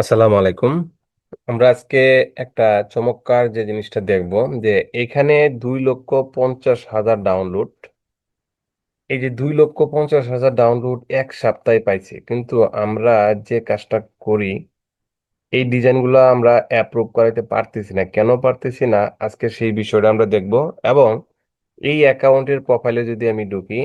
আসসালামু আলাইকুম। আমরা আজকে একটা চমৎকার যে জিনিসটা দেখব যে এখানে 2,50,000 ডাউনলোড। এই যে 2,50,000 ডাউনলোড এক সপ্তাহে পাইছি, কিন্তু আমরা যে কাজটা করি এই ডিজাইনগুলো আমরা অ্যাপ্রুভ করাইতে পারতেছি না। কেন পারতেছি না, আজকে সেই বিষয়টা আমরা দেখব। এবং এই অ্যাকাউন্টের প্রোফাইলে যদি আমি ঢুকি,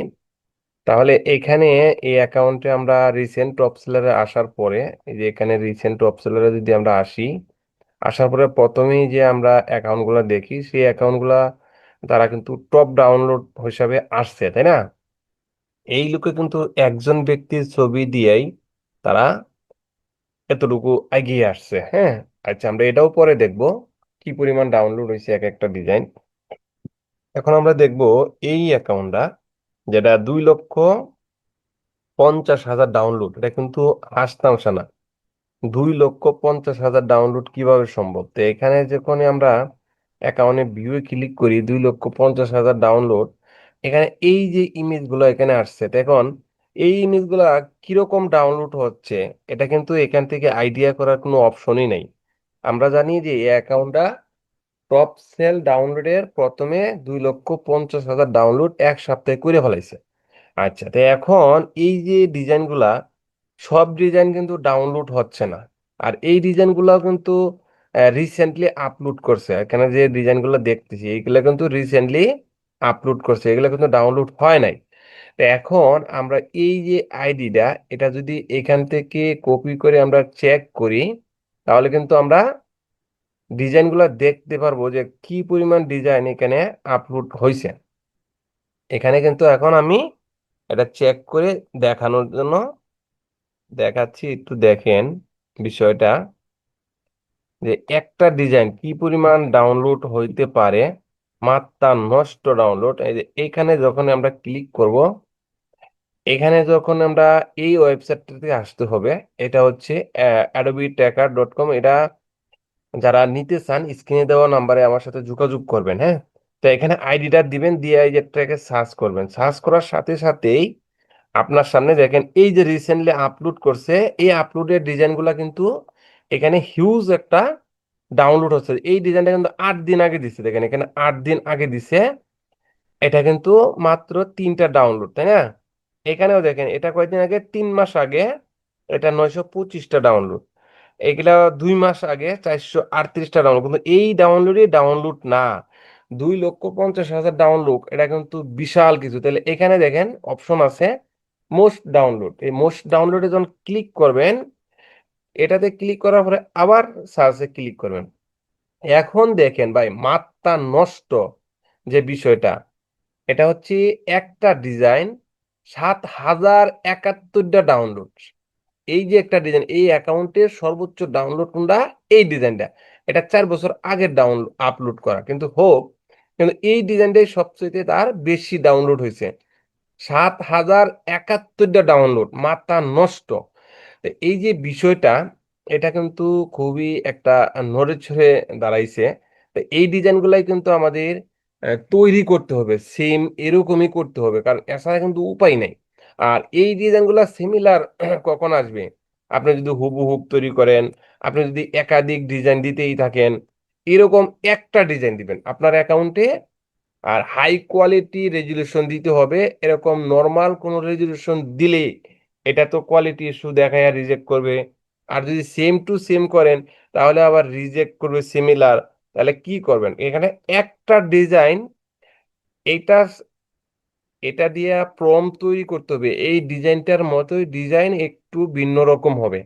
তাহলে এখানে এই অ্যাকাউন্টে আমরা রিসেন্ট টপ সেলারে আসার পরে, এই যে এখানে রিসেন্ট টপ সেলারে যদি আমরা আসি, আসার পরে প্রথমেই যে আমরা অ্যাকাউন্টগুলো দেখি সেই অ্যাকাউন্টগুলা তারা কিন্তু টপ ডাউনলোড হিসাবে আসছে, তাই না? এই লোকে কিন্তু একজন ব্যক্তির ছবি দিয়েই তারা এতটুকু এগিয়ে আসছে। হ্যাঁ, আচ্ছা, আমরা এটাও পরে দেখব কি পরিমাণ ডাউনলোড হয়েছে এক একটা ডিজাইন। এখন আমরা দেখব এই অ্যাকাউন্টটা, যেটা 2,50,000 ডাউনলোড, এটা কিন্তু হাসতামশা না। 2,50,000 ডাউনলোড কিভাবে সম্ভব? তো এখানে যখন আমরা অ্যাকাউন্টে ভিউয়ে ক্লিক করি, 2,50,000 ডাউনলোড, এখানে এই যে ইমেজগুলো এখানে আসছে, তো এখন এই ইমেজগুলা কিরকম ডাউনলোড হচ্ছে এটা কিন্তু এখান থেকে আইডিয়া করার কোনো অপশনই নেই। আমরা জানি যে এই অ্যাকাউন্টটা টপ সেল ডাউনলোডের প্রথমে 2,50,000 ডাউনলোড এক সপ্তাহে করে ফেলাইছে। আচ্ছা, তো এখন এই যে ডিজাইনগুলা, সব ডিজাইন কিন্তু ডাউনলোড হচ্ছে না। আর এই ডিজাইনগুলো কিন্তু রিসেন্টলি আপলোড করছে। এখানে যে ডিজাইনগুলো দেখতেছি এইগুলো কিন্তু রিসেন্টলি আপলোড করছে, এগুলো কিন্তু ডাউনলোড হয় নাই। তো এখন আমরা এই যে আইডিটা, এটা যদি এখান থেকে কপি করে আমরা চেক করি, তাহলে কিন্তু আমরা ডিজাইনগুলো দেখতে পারবো যে কি পরিমাণ ডিজাইন এখানে আপলোড হয়েছে। এখানে কিন্তু এখন আমি এটা চেক করে দেখানোর জন্য দেখাচ্ছি, একটু দেখেন বিষয়টা, যে একটা ডিজাইন কি পরিমাণ ডাউনলোড হইতে পারে। মাত্রা নষ্ট ডাউনলোড। এই যে এখানে যখন আমরা ক্লিক করব, এখানে যখন আমরা এই ওয়েবসাইটটাতে আসতে হবে। এটা হচ্ছে adobe tracker.com। এটা যারা নিতে চান স্ক্রিনে দেওয়া নাম্বারে আমার সাথে যোগাযোগ করবেন। হ্যাঁ, তো এখানে আইডিটা দিবেন, দিয়ে এই যে ট্র্যাকে সার্চ করবেন। সার্চ করার সাথে সাথেই আপনার সামনে দেখেন এই যে রিসেন্টলি আপলোড করছে, এই আপলোডের ডিজাইনগুলো কিন্তু এখানে হিউজ একটা ডাউনলোড হচ্ছে। এই ডিজাইনটা কিন্তু 8 দিন আগে দিছে, দেখেন এখানে 8 দিন আগে দিছে। এটা কিন্তু মাত্র 3টা ডাউনলোড, তাই না? এখানেও দেখেন এটা কয়েকদিন আগে, 3 মাস আগে এটা 925টা ডাউনলোড। এগুলা 2 মাস আগে 438টা ডাউনলোড। কিন্তু এই ডাউনলোডই ডাউনলোড না, 2,50,000 ডাউনলোড, এটা কিন্তু বিশাল কিছু। তাহলে এখানে দেখেন অপশন আছে মোস্ট ডাউনলোড। এই মোস্ট ডাউনলোডে যখন ক্লিক করবেন, এটাতে ক্লিক করার পরে আবার সার্চে ক্লিক করবেন। এখন দেখেন ভাই, মাত্রা নষ্ট যে বিষয়টা, এটা হচ্ছে একটা ডিজাইন 7,071টা ডাউনলোড। এই যে একটা ডিজাইন, এই অ্যাকাউন্টের সর্বোচ্চ ডাউনলোড কোনটা? এই ডিজাইনটা। এটা 4 বছর আগের ডাউনলোড আপলোড করা, কিন্তু হোক, কিন্তু এই ডিজাইনটাই সবচেয়ে তার বেশি ডাউনলোড হয়েছে। 7,071টা ডাউনলোড, মাথা নষ্ট। তো এই যে বিষয়টা, এটা কিন্তু খুবই একটা নড়ে চড়ে দাঁড়াইছে। তো এই ডিজাইনগুলাই কিন্তু আমাদের তৈরি করতে হবে, সেম এরকমই করতে হবে, কারণ এছাড়া কিন্তু উপায় নাই। আর এই ডিজাইনগুলো সিমিলার কখন আসবে? আপনি যদি হুবহু তৈরি করেন, আপনি যদি একাধিক ডিজাইন দিতেই থাকেন, এরকম একটা ডিজাইন দিবেন আপনার অ্যাকাউন্টে, আর হাই কোয়ালিটি রেজুলেশন দিতে হবে। এরকম নর্মাল কোনো রেজুলেশন দিলে এটা তো কোয়ালিটি ইস্যু দেখায় আর রিজেক্ট করবে। আর যদি সেম টু সেম করেন, তাহলে আবার রিজেক্ট করবে সিমিলার। তাহলে কি করবেন? এখানে একটা ডিজাইন, এটা এটা দিয়ে প্রম্পট তৈরি করতে হবে, এই ডিজাইনটার মতোই ডিজাইন একটু ভিন্ন রকম হবে।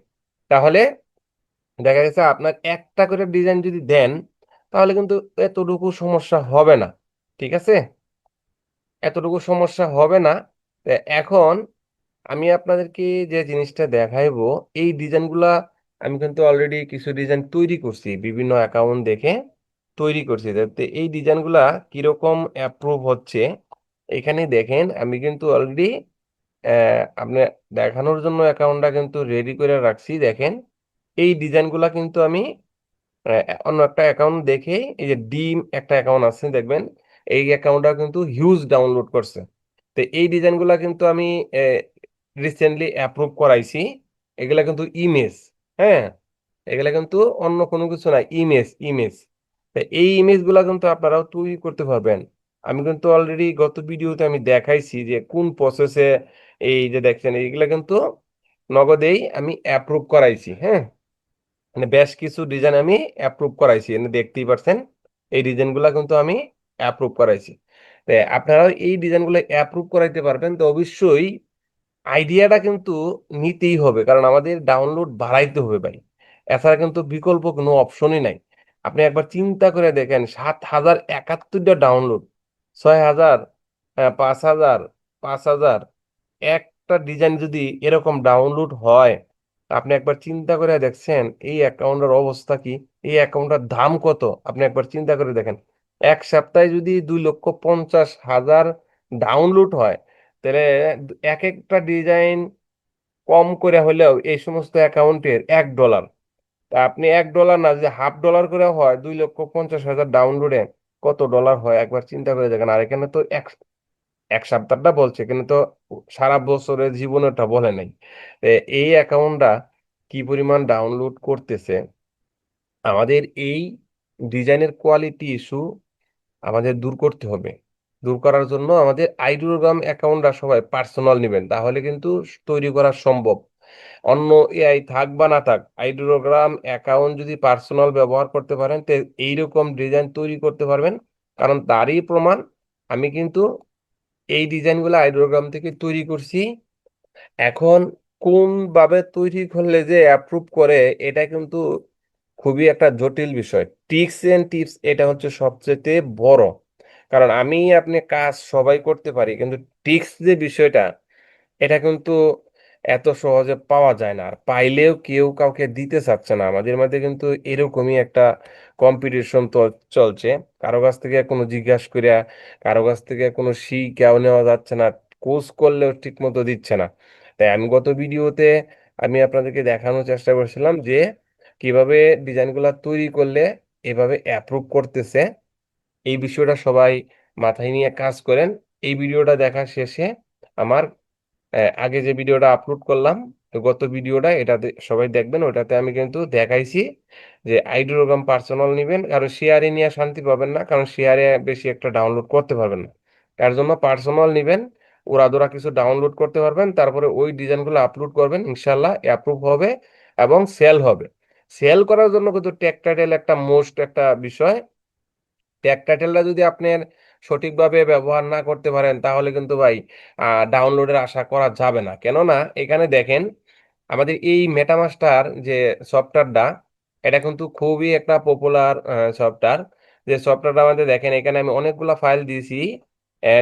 তাহলে দেখা গেছে আপনার একটা করে ডিজাইন যদি দেন, তাহলে কিন্তু এতটুকু সমস্যা হবে না। ঠিক আছে, এতটুকু সমস্যা হবে না। তো এখন আমি আপনাদেরকে যে জিনিসটা দেখাইবো, এই ডিজাইনগুলা আমি কিন্তু অলরেডি কিছু ডিজাইন তৈরি করছি, বিভিন্ন অ্যাকাউন্ট দেখে তৈরি করছি। তো এই ডিজাইনগুলা কিরকম অ্যাপ্রুভ হচ্ছে এখানে দেখেন। আমি কিন্তু অলরেডি আপনি দেখানোর জন্য অ্যাকাউন্টটা কিন্তু রেডি করে রাখছি। দেখেন এই ডিজাইনগুলা কিন্তু আমি অন্য একটা অ্যাকাউন্ট দেখে, এই যে ডিম একটা অ্যাকাউন্ট আছে দেখবেন, এই অ্যাকাউন্টটা কিন্তু হিউজ ডাউনলোড করছে। তো এই ডিজাইনগুলা কিন্তু আমি রিসেন্টলি অ্যাপ্রুভ করাইছি। এগুলা কিন্তু ইমেজ, হ্যাঁ, এগুলা কিন্তু অন্য কোনো কিছু না, ইমেজ। এই ইমেজ গুলা কিন্তু আপনারাও তৈরি করতে পারবেন। আমি কিন্তু অলরেডি গত ভিডিওতে আমি দেখাইছি যে কোন প্রসেসে, এই যে দেখছেন এইগুলা কিন্তু নগদেই আমি অ্যাপ্রুভ করাইছি। হ্যাঁ, মানে বেশ কিছু ডিজাইন আমি অ্যাপ্রুভ করাইছি, এনে দেখতেই পাচ্ছেন এই ডিজাইন গুলা কিন্তু আমি অ্যাপ্রুভ করাইছি। তো আপনারাও এই ডিজাইন গুলো অ্যাপ্রুভ করাইতে পারবেন। তো অবশ্যই আইডিয়াটা কিন্তু নিতেই হবে, কারণ আমাদের ডাউনলোড বাড়াইতে হবে ভাই। এছাড়া কিন্তু বিকল্প কোনো অপশনই নাই। আপনি একবার চিন্তা করে দেখেন, 7,071টা ডাউনলোড, 6,000, 5,000, 5,000, একটা ডিজাইন যদি এরকম ডাউনলোড হয়, আপনি একবার চিন্তা করে দেখছেন এই অ্যাকাউন্টের অবস্থা কি, এই অ্যাকাউন্টের দাম কত, আপনি একবার চিন্তা করে দেখেন। এক সপ্তাহে যদি 2,50,000 ডাউনলোড হয়, তাহলে এক একটা ডিজাইন কম করে হলেও এই সমস্ত অ্যাকাউন্টের $1, তা আপনি $1 না, যদি $0.5 করে হয়, 2,50,000 ডাউনলোডে কত ডলার হয় একবার চিন্তা করে দেখেন। আর এখানে তো এক এক সপ্তাহটা বলছে, এখানে তো সারা বছরের জীবনেরটা বলে নাই। তো এই অ্যাকাউন্টটা কি পরিমাণ ডাউনলোড করতেছে, আমাদের এই ডিজাইনের কোয়ালিটি ইস্যু আমাদের দূর করতে হবে। দূর করার জন্য আমাদের আইডোগ্রাম অ্যাকাউন্টটা সবাই পার্সোনাল নেবেন, তাহলে কিন্তু তৈরি করা সম্ভব। অন্য এআই থাক বা না থাক, আইডোগ্রাম অ্যাকাউন্ট যদি পার্সোনাল ব্যবহার করতে পারেন, তো এইরকম ডিজাইন তৈরি করতে পারবেন। কারণ তারই প্রমাণ, আমি কিন্তু এই ডিজাইনগুলো আইডোগ্রাম থেকে তৈরি করছি। এখন কোন ভাবে তৈরি করলে যে অ্যাপ্রুভ করে, এটা কিন্তু খুবই একটা জটিল বিষয়। ট্রিক্স এন্ড টিপস এটা হচ্ছে সবচেয়ে বড়। কারণ আমি আপনি কাজ সবাই করতে পারি, কিন্তু ট্রিক্স যে বিষয়টা, এটা কিন্তু এত সহজে পাওয়া যায় না। আর পাইলেও কেউ কাউকে দিতে চাচ্ছে না। আমাদের মধ্যে কিন্তু এরকমই একটা কম্পিটিশন তো চলছে। কারো কাছ থেকে কোনো জিজ্ঞাসা করিয়া, কারো কাছ থেকে কোনো শিখাও নেওয়া যাচ্ছে না, কোর্স করলেও ঠিক মতো দিচ্ছে না। তাই আমি গত ভিডিওতে আমি আপনাদেরকে দেখানোর চেষ্টা করছিলাম যে কিভাবে ডিজাইনগুলো তৈরি করলে এভাবে অ্যাপ্রুভ করতেছে। এই বিষয়টা সবাই মাথায় নিয়ে কাজ করেন। এই ভিডিওটা দেখা শেষে আমার আগে যে ভিডিওটা আপলোড করলাম, গত ভিডিওটা, এটাতে সবাই দেখবেন। ওটাতে আমি কিন্তু দেখাইছি যে আইডোগ্রাম পার্সোনাল নেবেন, কারণ শেয়ারে নিয়ে শান্তি পাবেন না, কারণ শেয়ারে বেশি একটা ডাউনলোড করতে পারবেন না। তার জন্য পার্সোনাল নেবেন, ওরা কিছু ডাউনলোড করতে পারবেন, তারপরে ওই ডিজাইনগুলো আপলোড করবেন, ইনশাল্লাহ অ্যাপ্রুভ হবে এবং সেল হবে। সেল করার জন্য কিন্তু ট্যাগ টাইটেল একটা মোস্ট একটা বিষয়। ট্যাগ টাইটেলটা যদি আপনার সঠিকভাবে ব্যবহার না করতে পারেন, তাহলে কিন্তু ভাই ডাউনলোডের আশা করা যাবে না। কেননা এখানে দেখেন, আমাদের এই মেটামাস্টার যে সফটওয়্যারটা, এটা কিন্তু খুবই একটা পপুলার সফটওয়্যার। যে সফটওয়্যারটা আমাদের দেখেন, এখানে আমি অনেকগুলা ফাইল দিয়েছি,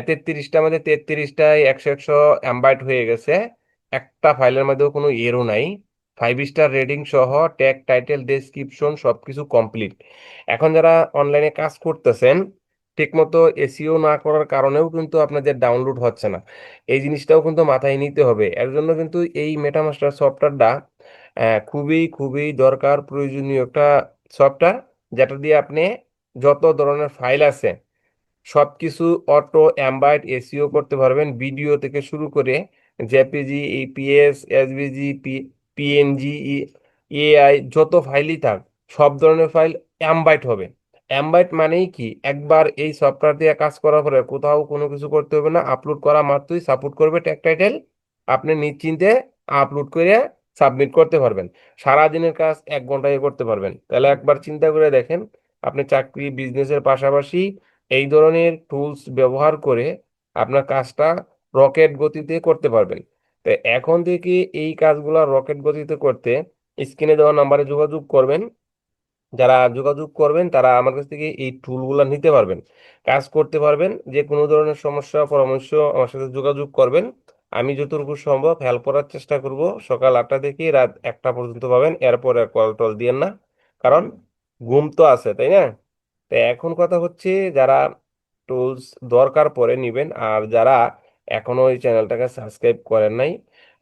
33টা মধ্যে 33টাই 100 এমবাইট হয়ে গেছে। একটা ফাইলের মধ্যেও কোনো এরও নাই। 5 স্টার রেটিং সহ ট্যাগ টাইটেল ডেসক্রিপশন সবকিছু কমপ্লিট। এখন যারা অনলাইনে কাজ করতেছেন, ঠিকমতো এসইও না করার কারণেও কিন্তু আপনাদের ডাউনলোড হচ্ছে না। এই জিনিসটাও কিন্তু মাথায় নিতে হবে। এর জন্য কিন্তু এই মেটামাস্টার সফটওয়্যারটা খুবই খুবই দরকার, প্রয়োজনীয় একটা সফটওয়্যার, যেটা দিয়ে আপনি যত ধরনের ফাইল আছে সবকিছু অটো অ্যাম্বাইট এসইও করতে পারবেন। ভিডিও থেকে শুরু করে JPG, EPS, SVG, PNG, AI, যত ফাইলই থাক, সব ধরনের ফাইল অ্যাম্বাইট হবে। অ্যাম্বাইট মানেই কি, একবার এই সফটওয়্যার দিয়ে কাজ করার পরে কোথাও কোনো কিছু করতে হবে না, আপলোড করা মাত্রই সাপোর্ট করবে ট্যাগ টাইটেল, আপনি নিশ্চিন্তে আপলোড করে সাবমিট করতে পারবেন। সারা দিনের কাজ 1 ঘন্টায় করতে পারবেন। তাহলে একবার চিন্তা করে দেখেন, আপনি চাকরি বিজনেসের পাশাপাশি এই ধরনের টুলস ব্যবহার করে আপনার কাজটা রকেট গতিতে করতে পারবেন। তো এখন থেকে এই কাজগুলো রকেট গতিতে করতে স্ক্রিনে দেওয়া নাম্বারে যোগাযোগ করবেন। যারা যোগাযোগ করবেন তারা আমার কাছ থেকে এই টুলগুলো নিতে পারবেন, কাজ করতে পারবেন। যে কোনো ধরনের সমস্যা পরামর্শ আমার সাথে যোগাযোগ করবেন। আমি যতটুকু সম্ভব হেল্প করার চেষ্টা করব। সকাল 8টা থেকে রাত 1টা পর্যন্ত পাবেন, এরপরে কল টল দিয়েন না, কারণ ঘুম তো আছে, তাই না? তো এখন কথা হচ্ছে, যারা টুলস দরকার পড়ে নিবেন, আর যারা এখনো এই চ্যানেলটাকে সাবস্ক্রাইব করেন নাই,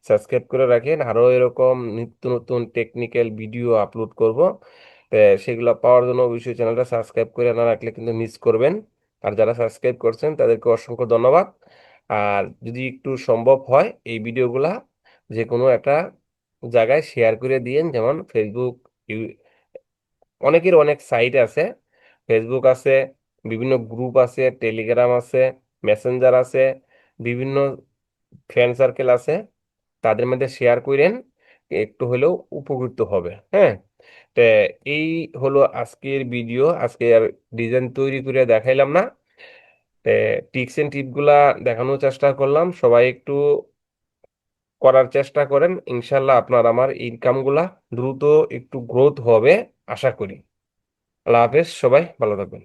সাবস্ক্রাইব করে রাখেন। আরো এরকম নিত্য নতুন টেকনিক্যাল ভিডিও আপলোড করব। তো সেগুলো পাওয়ার জন্য অবশ্যই চ্যানেলটা সাবস্ক্রাইব করে না রাখলে কিন্তু মিস করবেন। আর যারা সাবস্ক্রাইব করছেন তাদেরকে অসংখ্য ধন্যবাদ। আর যদি একটু সম্ভব হয়, এই ভিডিওগুলা যে কোনো একটা জায়গায় শেয়ার করে দিয়েন, যেমন ফেসবুক, অনেকের অনেক সাইট আছে, ফেসবুক আছে, বিভিন্ন গ্রুপ আছে, টেলিগ্রাম আছে, মেসেঞ্জার আছে, বিভিন্ন ফ্রেন্ড সার্কেল আছে, তাদের মধ্যে শেয়ার করেন, একটু হলেও উপকৃত হবে। হ্যাঁ, তো এই হলো আজকের ভিডিও। আজকে আর ডিজাইন তৈরি করে দেখাইলাম না, টিপস এন্ড টিপ গুলা দেখানোর চেষ্টা করলাম। সবাই একটু করার চেষ্টা করেন, ইনশাল্লাহ আপনার আমার ইনকাম গুলা দ্রুত একটু গ্রোথ হবে আশা করি। আল্লাহ হাফেজ, সবাই ভালো থাকবেন।